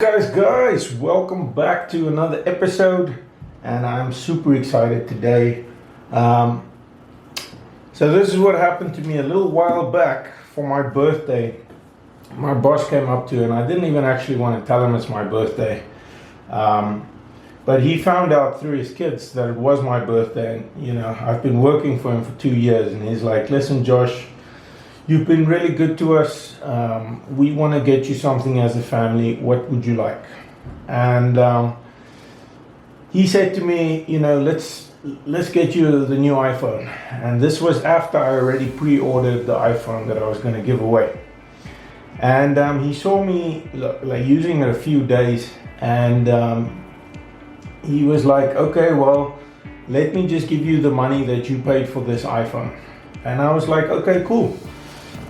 Guys, welcome back to another episode, and I'm super excited today. So this is what happened to me a little while back for my birthday. My boss came up to, and I didn't even actually want to tell him it's my birthday, but he found out through his kids that it was my birthday. And I've been working for him for 2 years, and he's like, "Listen, Josh, you've been really good to us. We want to get you something as a family. What would you like?" And he said to me, let's get you the new iPhone. And this was after I already pre-ordered the iPhone that I was going to give away. And he saw me like using it a few days, and he was like, "Okay, well, let me just give you the money that you paid for this iPhone." And I was like, "Okay, cool."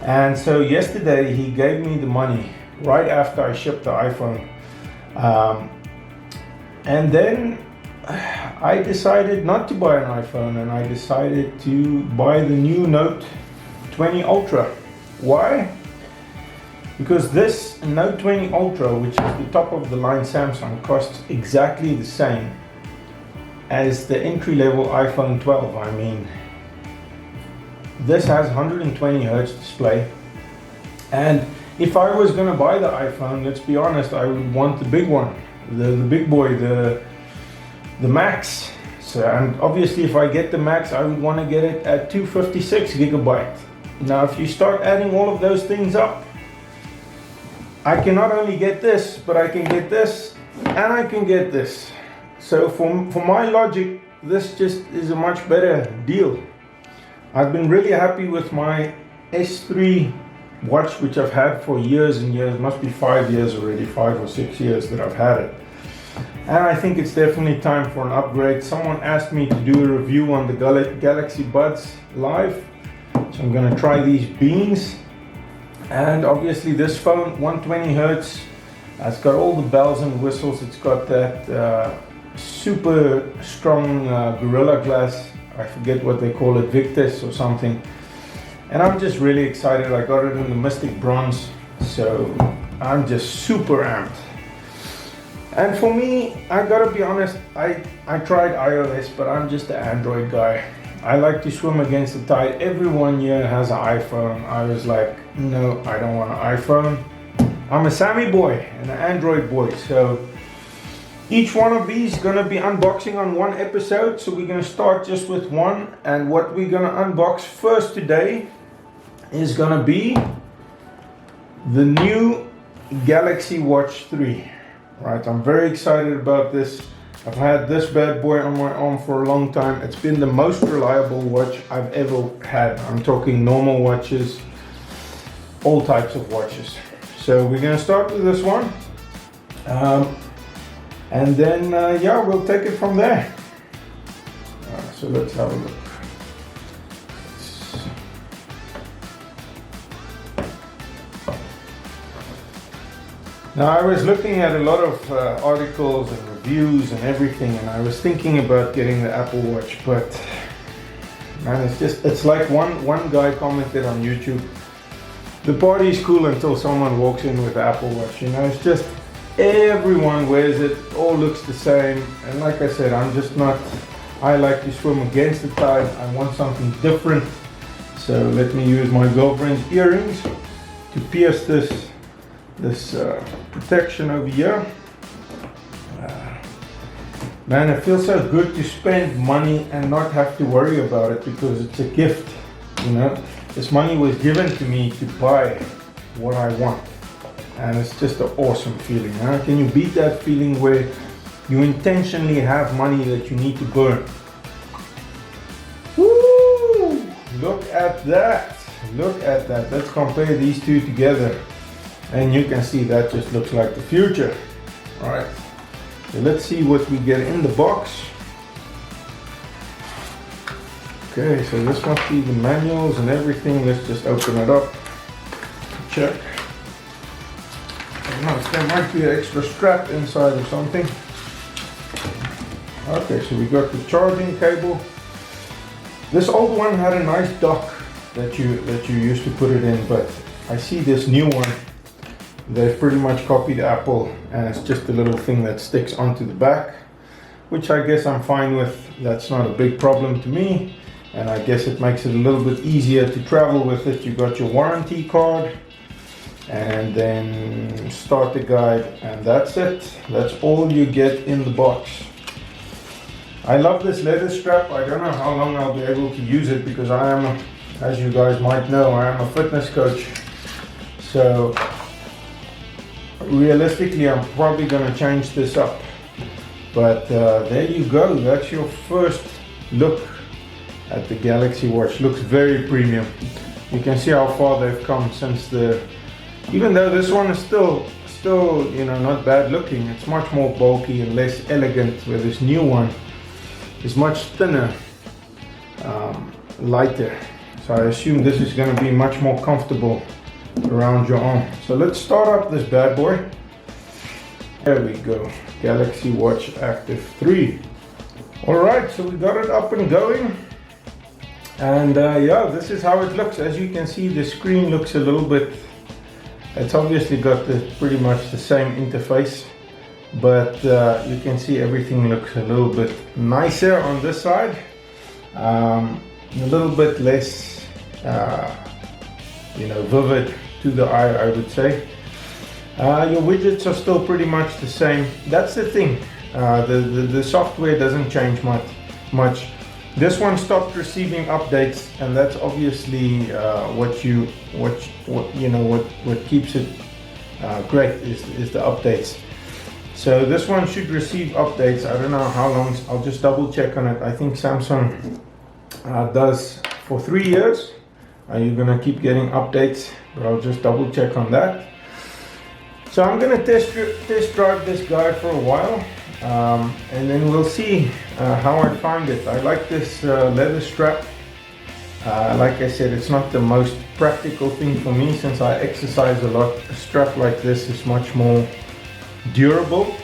And so yesterday he gave me the money right after I shipped the iPhone. And then I decided not to buy an iPhone, and I decided to buy the new Note 20 Ultra. Why? Because this Note 20 Ultra, which is the top of the line Samsung, costs exactly the same as the entry-level iPhone 12. I mean, this has 120 Hertz display, and if I was going to buy the iPhone, let's be honest, I would want the big one, the big boy, the Max. So, and obviously if I get the Max, I would want to get it at 256 gigabyte. Now if you start adding all of those things up, I can not only get this, but I can get this and I can get this. So for my logic, this just is a much better deal. I've been really happy with my S3 watch, which I've had for years and years. It must be 5 years already, 5 or 6 years that I've had it. And I think it's definitely time for an upgrade. Someone asked me to do a review on the Galaxy Buds Live. So I'm going to try these beans. And obviously this phone, 120 Hertz, it's got all the bells and whistles. It's got that super strong Gorilla Glass. I forget what they call it, Victus or something. And I'm just really excited. I got it in the Mystic Bronze, so I'm just super amped. And for me, I gotta be honest, I tried iOS, but I'm just an Android guy. I like to swim against the tide. Everyone here has an iPhone. I was like, no, I don't want an iPhone. I'm a Sammy boy and an Android boy, so each one of these is gonna be unboxing on one episode, so we're gonna start just with one. And what we're gonna unbox first today is gonna be the new Galaxy Watch 3. Right, I'm very excited about this. I've had this bad boy on my arm for a long time. It's been the most reliable watch I've ever had. I'm talking normal watches, all types of watches. So we're gonna start with this one. And then, we'll take it from there. So let's have a look. Now I was looking at a lot of articles and reviews and everything, and I was thinking about getting the Apple Watch, but man, it's like one guy commented on YouTube, "The party's cool until someone walks in with the Apple Watch." It's just, everyone wears it, all looks the same. And like I said, I'm just not, I like to swim against the tide. I want something different. So let me use my girlfriend's earrings to pierce this protection over here. Man, it feels so good to spend money and not have to worry about it, because it's a gift. This money was given to me to buy what I want. And it's just an awesome feeling. Can you beat that feeling where you intentionally have money that you need to burn? Woo! Look at that. Look at that. Let's compare these two together. And you can see that just looks like the future. All right. So let's see what we get in the box. Okay, so this must be the manuals and everything. Let's just open it up. Check. There might be an extra strap inside or something. Okay, so we got the charging cable. This old one had a nice dock that you used to put it in, but I see this new one they've pretty much copied Apple, and it's just a little thing that sticks onto the back, which I guess I'm fine with. That's not a big problem to me, and I guess it makes it a little bit easier to travel with it. You got your warranty card, and then starter guide, and that's it. That's all you get in the box. I love this leather strap. I don't know how long I'll be able to use it, because I am, as you guys might know, I am a fitness coach. So realistically, I'm probably going to change this up. But there you go. That's your first look at the Galaxy Watch. Looks very premium. You can see how far they've come since even though this one is still, you know, not bad looking. It's much more bulky and less elegant, where this new one is much thinner, lighter. So I assume this is going to be much more comfortable around your arm. So let's start up this bad boy. There we go, Galaxy Watch Active 3. Alright, so we got it up and going. And yeah, this is how it looks. As you can see, the screen looks a little bit, it's obviously got pretty much the same interface, but you can see everything looks a little bit nicer on this side, a little bit less you know, vivid to the eye, I would say. Your widgets are still pretty much the same. That's the thing, the software doesn't change much. This one stopped receiving updates, and that's obviously what keeps it great is the updates. So this one should receive updates. I don't know how long. I'll just double check on it. I think Samsung does for 3 years. You're gonna keep getting updates, but I'll just double check on that. So I'm gonna test drive this guy for a while, and then we'll see how I find it. I like this leather strap. Like I said, it's not the most practical thing for me since I exercise a lot. A strap like this is much more durable,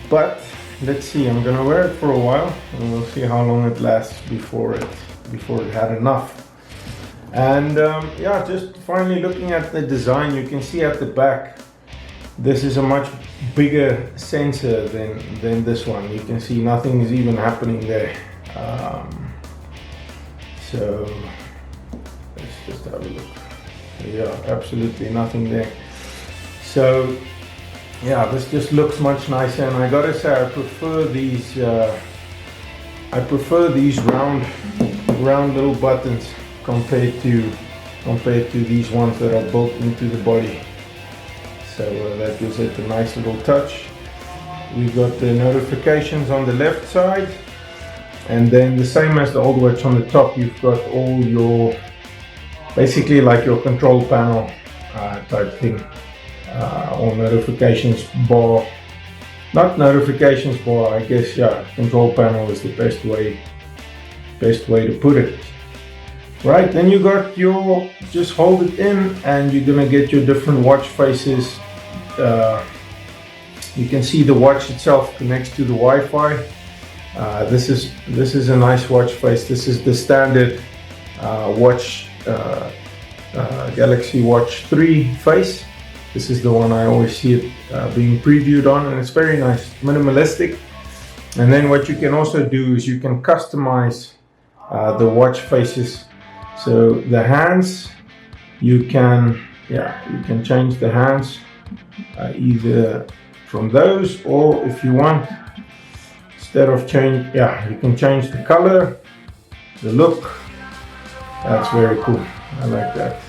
but let's see. I'm gonna wear it for a while, and we'll see how long it lasts before it had enough. And yeah, just finally looking at the design, you can see at the back, this is a much bigger sensor than this one. You can see nothing is even happening there. So let's just have a look. Yeah, absolutely nothing there. So yeah, this just looks much nicer, and I gotta say, I prefer these round little buttons compared to these ones that are built into the body. So that gives it a nice little touch. We've got the notifications on the left side, and then the same as the old watch on the top, you've got all your, basically like your control panel type thing, or notifications bar. Not notifications bar, I guess. Yeah, control panel is the best way to put it. Right, then you got your, just hold it in and you're gonna get your different watch faces. You can see the watch itself connects to the Wi-Fi. This is a nice watch face. This is the standard watch Galaxy Watch 3 face. This is the one I always see it being previewed on, and it's very nice, minimalistic. And then what you can also do is you can customize the watch faces. So the hands, you can change the hands either from those, or if you want, instead of you can change the color, the look. That's very cool. I like that.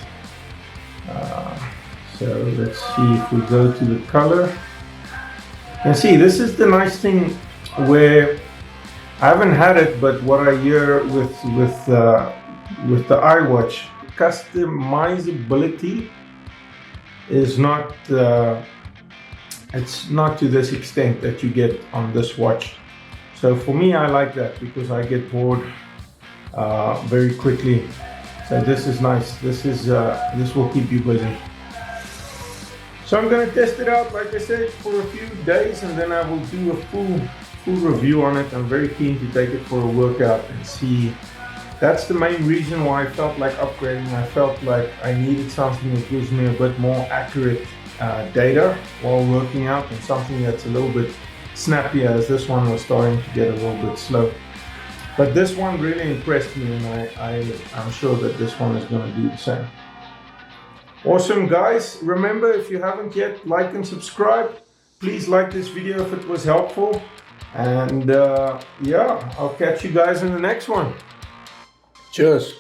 So let's see if we go to the color. You can see this is the nice thing where I haven't had it, but what I hear with the iWatch, customizability is not it's not to this extent that you get on this watch. So for me, I like that because I get bored very quickly. So this is nice. This will keep you busy. So I'm going to test it out, like I said, for a few days, and then I will do a full review on it. I'm very keen to take it for a workout and see That's the main reason why I felt like upgrading. I felt like I needed something that gives me a bit more accurate data while working out, and something that's a little bit snappier, as this one was starting to get a little bit slow. But this one really impressed me, and I'm sure that this one is going to do the same. Awesome, guys. Remember, if you haven't yet, like and subscribe. Please like this video if it was helpful. And yeah, I'll catch you guys in the next one. Cheers.